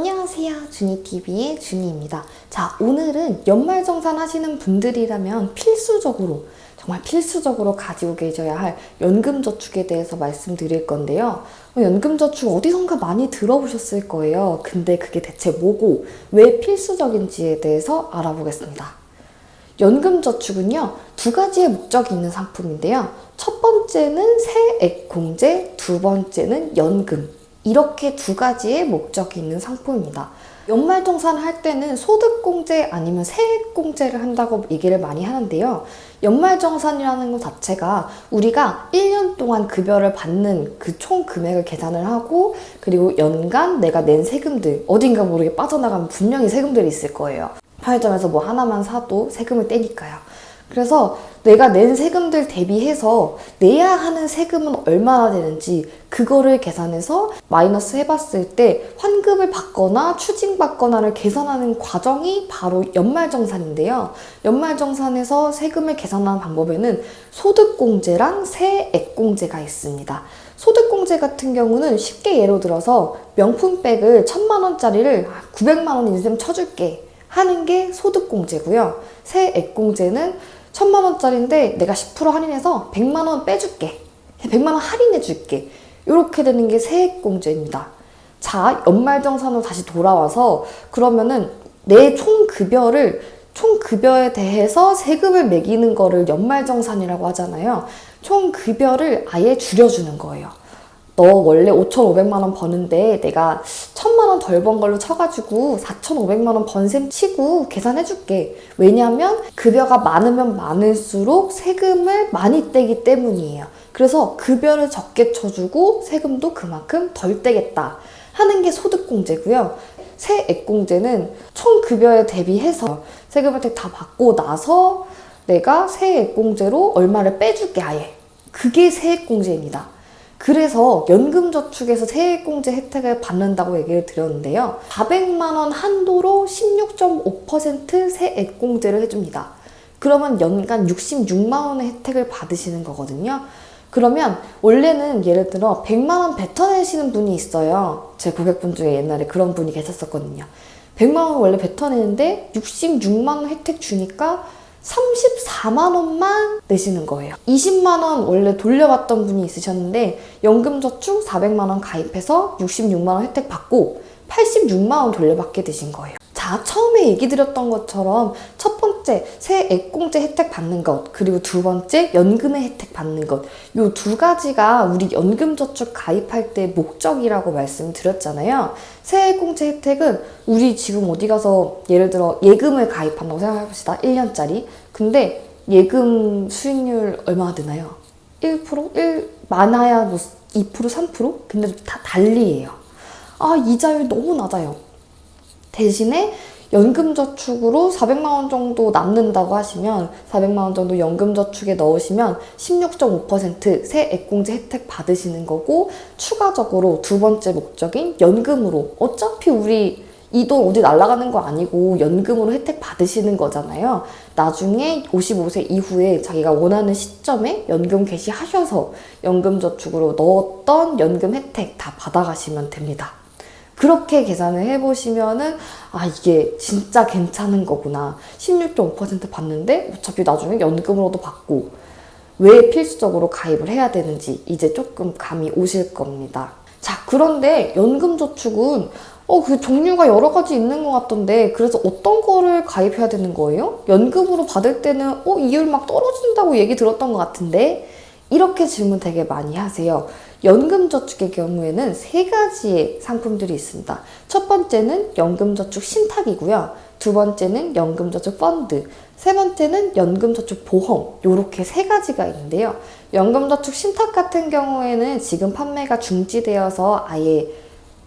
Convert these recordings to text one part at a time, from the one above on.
안녕하세요. 주니TV의 주니입니다. 자, 오늘은 연말정산 하시는 분들이라면 필수적으로, 정말 필수적으로 가지고 계셔야 할 연금저축에 대해서 말씀드릴 건데요. 연금저축 어디선가 많이 들어보셨을 거예요. 근데 그게 대체 뭐고 왜 필수적인지에 대해서 알아보겠습니다. 연금저축은요, 두 가지의 목적이 있는 상품인데요. 첫 번째는 세액공제, 두 번째는 연금. 이렇게 두 가지의 목적이 있는 상품입니다. 연말정산을 할 때는 소득공제 아니면 세액공제를 한다고 얘기를 많이 하는데요. 연말정산이라는 것 자체가 우리가 1년 동안 급여를 받는 그 총 금액을 계산을 하고, 그리고 연간 내가 낸 세금들, 어딘가 모르게 빠져나가면 분명히 세금들이 있을 거예요. 편의점에서 뭐 하나만 사도 세금을 떼니까요. 그래서 내가 낸 세금들 대비해서 내야 하는 세금은 얼마나 되는지 그거를 계산해서 마이너스 해봤을 때 환급을 받거나 추징받거나를 계산하는 과정이 바로 연말정산인데요. 연말정산에서 세금을 계산하는 방법에는 소득공제랑 세액공제가 있습니다. 소득공제 같은 경우는 쉽게 예로 들어서 명품백을 1000만원짜리를 900만원 인셈 쳐줄게 하는 게 소득공제고요. 세액공제는 1000만원짜리인데 내가 10% 할인해서 100만원 빼줄게. 100만원 할인해줄게. 이렇게 되는 게 세액공제입니다. 자, 연말정산으로 다시 돌아와서 그러면은 내 총급여에 대해서 세금을 매기는 거를 연말정산이라고 하잖아요. 총급여를 아예 줄여주는 거예요. 너 원래 5,500만원 버는데 내가 1,000만원 덜 번 걸로 쳐가지고 4,500만원 번 셈 치고 계산해줄게. 왜냐하면 급여가 많으면 많을수록 세금을 많이 떼기 때문이에요. 그래서 급여를 적게 쳐주고 세금도 그만큼 덜 떼겠다 하는 게 소득공제고요. 세액공제는 총급여에 대비해서 세금 혜택 다 받고 나서 내가 세액공제로 얼마를 빼줄게 아예. 그게 세액공제입니다. 그래서 연금저축에서 세액공제 혜택을 받는다고 얘기를 드렸는데요. 400만원 한도로 16.5% 세액공제를 해줍니다. 그러면 연간 66만원의 혜택을 받으시는 거거든요. 그러면 원래는 예를 들어 100만원 뱉어내시는 분이 있어요. 제 고객분 중에 옛날에 그런 분이 계셨었거든요. 100만원 원래 뱉어내는데 66만원 혜택 주니까 34만원만 내시는 거예요. 20만원 원래 돌려받던 분이 있으셨는데 연금저축 400만원 가입해서 66만원 혜택 받고 86만원 돌려받게 되신 거예요. 자, 처음에 얘기 드렸던 것처럼 첫 번째 세액공제 혜택 받는 것, 그리고 두 번째 연금의 혜택 받는 것, 요 두 가지가 우리 연금저축 가입할 때 목적이라고 말씀드렸잖아요. 세액공제 혜택은 우리 지금 어디 가서 예를 들어 예금을 가입한다고 생각해봅시다. 1년짜리. 근데 예금 수익률 얼마나 되나요? 1%? 많아야 뭐 2%, 3%? 근데 다 달리예요. 아, 이자율 너무 낮아요. 대신에 연금저축으로 400만원 정도 남는다고 하시면 400만원 정도 연금저축에 넣으시면 16.5% 세액공제 혜택 받으시는 거고, 추가적으로 두 번째 목적인 연금으로, 어차피 우리 이 돈 어디 날아가는 거 아니고 연금으로 혜택 받으시는 거잖아요. 나중에 55세 이후에 자기가 원하는 시점에 연금 개시하셔서 연금저축으로 넣었던 연금 혜택 다 받아가시면 됩니다. 그렇게 계산을 해보시면은 아, 이게 진짜 괜찮은 거구나. 16.5% 받는데 어차피 나중에 연금으로도 받고 왜 필수적으로 가입을 해야 되는지 이제 조금 감이 오실 겁니다. 자, 그런데 연금저축은 그 종류가 여러 가지 있는 것 같던데, 그래서 어떤 거를 가입해야 되는 거예요? 연금으로 받을 때는 이율 막 떨어진다고 얘기 들었던 것 같은데, 이렇게 질문 되게 많이 하세요. 연금저축의 경우에는 세 가지의 상품들이 있습니다. 첫 번째는 연금저축 신탁이고요. 두 번째는 연금저축 펀드, 세 번째는 연금저축 보험, 이렇게 세 가지가 있는데요. 연금저축 신탁 같은 경우에는 지금 판매가 중지되어서 아예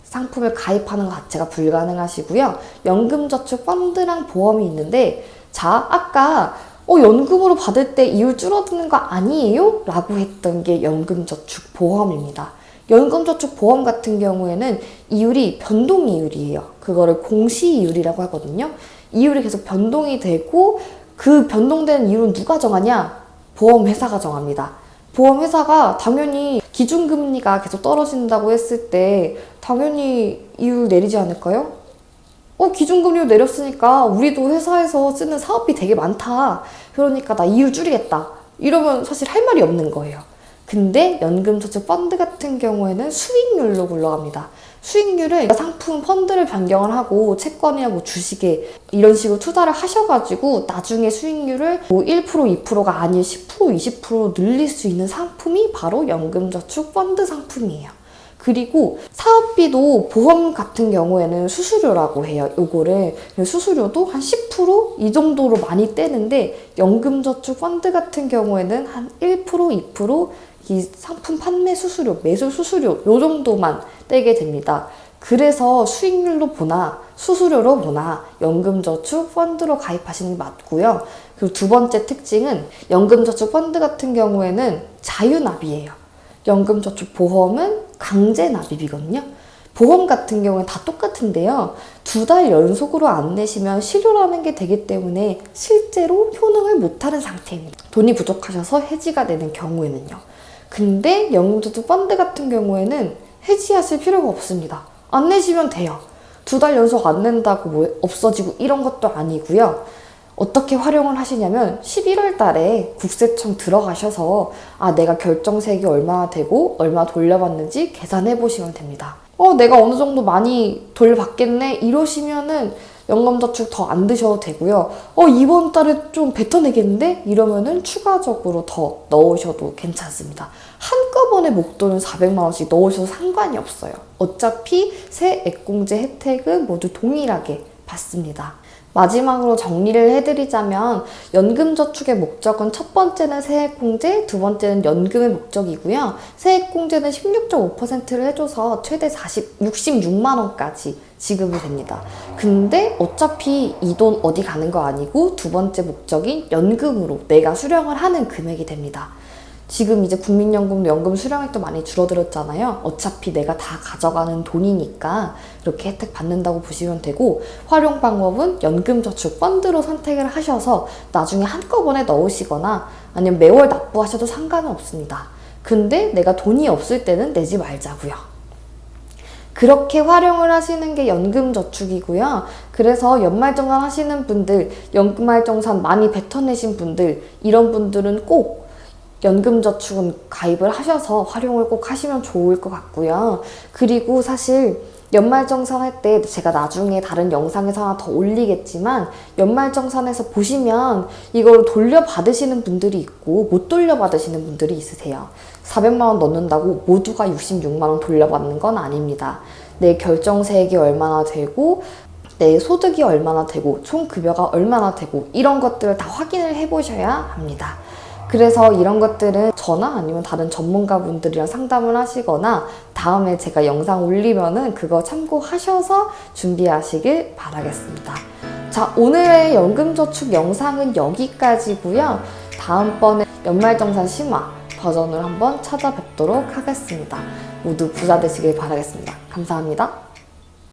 상품을 가입하는 것 자체가 불가능하시고요. 연금저축 펀드랑 보험이 있는데, 자, 아까 연금으로 받을 때 이율 줄어드는 거 아니에요? 라고 했던 게 연금저축 보험입니다. 연금저축 보험 같은 경우에는 이율이 변동 이율이에요. 그거를 공시이율이라고 하거든요. 이율이 계속 변동이 되고, 그 변동되는 이율은 누가 정하냐? 보험회사가 정합니다. 보험회사가 당연히 기준금리가 계속 떨어진다고 했을 때 당연히 이율 내리지 않을까요? 기준금리 내렸으니까 우리도 회사에서 쓰는 사업비 되게 많다. 그러니까 나 이율 줄이겠다. 이러면 사실 할 말이 없는 거예요. 근데 연금저축 펀드 같은 경우에는 수익률로 굴러갑니다. 수익률을 상품 펀드를 변경을 하고 채권이나 뭐 주식에 이런 식으로 투자를 하셔가지고 나중에 수익률을 뭐 1%, 2%가 아닌 10%, 20% 늘릴 수 있는 상품이 바로 연금저축 펀드 상품이에요. 그리고 사업비도 보험 같은 경우에는 수수료라고 해요. 요거를 수수료도 한 10%이 정도로 많이 떼는데 연금저축 펀드 같은 경우에는 한 1%, 2%이 상품 판매 수수료, 매수 수수료 요 정도만 떼게 됩니다. 그래서 수익률로 보나 수수료로 보나 연금저축 펀드로 가입하시는 게 맞고요. 그리고 두 번째 특징은 연금저축 펀드 같은 경우에는 자유납이에요. 연금저축 보험은 강제납입이거든요. 보험 같은 경우는 다 똑같은데요. 2달 연속으로 안 내시면 실효라는 게 되기 때문에 실제로 효능을 못하는 상태입니다. 돈이 부족하셔서 해지가 되는 경우에는요. 근데 연금저축 펀드 같은 경우에는 해지하실 필요가 없습니다. 안 내시면 돼요. 2달 연속 안 낸다고 뭐 없어지고 이런 것도 아니고요. 어떻게 활용을 하시냐면 11월 달에 국세청 들어가셔서 내가 결정세액이 얼마나 되고 얼마 돌려받는지 계산해 보시면 됩니다. 내가 어느 정도 많이 돌려받겠네 이러시면은 연금저축 더 안 드셔도 되고요. 이번 달에 좀 뱉어내겠는데? 이러면은 추가적으로 더 넣으셔도 괜찮습니다. 한꺼번에 목돈을 400만 원씩 넣으셔도 상관이 없어요. 어차피 세액공제 혜택은 모두 동일하게 받습니다. 마지막으로 정리를 해드리자면 연금저축의 목적은 첫 번째는 세액공제, 두 번째는 연금의 목적이고요. 세액공제는 16.5%를 해줘서 최대 66만 원까지 지급이 됩니다. 근데 어차피 이 돈 어디 가는 거 아니고 두 번째 목적인 연금으로 내가 수령을 하는 금액이 됩니다. 지금 이제 국민연금도 연금 수령액도 많이 줄어들었잖아요. 어차피 내가 다 가져가는 돈이니까 이렇게 혜택 받는다고 보시면 되고, 활용 방법은 연금저축 펀드로 선택을 하셔서 나중에 한꺼번에 넣으시거나 아니면 매월 납부하셔도 상관은 없습니다. 근데 내가 돈이 없을 때는 내지 말자고요. 그렇게 활용을 하시는 게 연금저축이고요. 그래서 연말정산 하시는 분들, 연말정산 많이 뱉어내신 분들, 이런 분들은 꼭 연금저축은 가입을 하셔서 활용을 꼭 하시면 좋을 것 같고요. 그리고 사실 연말정산할 때 제가 나중에 다른 영상에서 하나 더 올리겠지만 연말정산에서 보시면 이걸 돌려받으시는 분들이 있고 못 돌려받으시는 분들이 있으세요. 400만 원 넣는다고 모두가 66만 원 돌려받는 건 아닙니다. 내 결정세액이 얼마나 되고 내 소득이 얼마나 되고 총 급여가 얼마나 되고 이런 것들을 다 확인을 해보셔야 합니다. 그래서 이런 것들은 저나 아니면 다른 전문가분들이랑 상담을 하시거나 다음에 제가 영상 올리면은 그거 참고하셔서 준비하시길 바라겠습니다. 자, 오늘의 연금저축 영상은 여기까지고요. 다음번에 연말정산 심화 버전을 한번 찾아뵙도록 하겠습니다. 모두 부자 되시길 바라겠습니다. 감사합니다.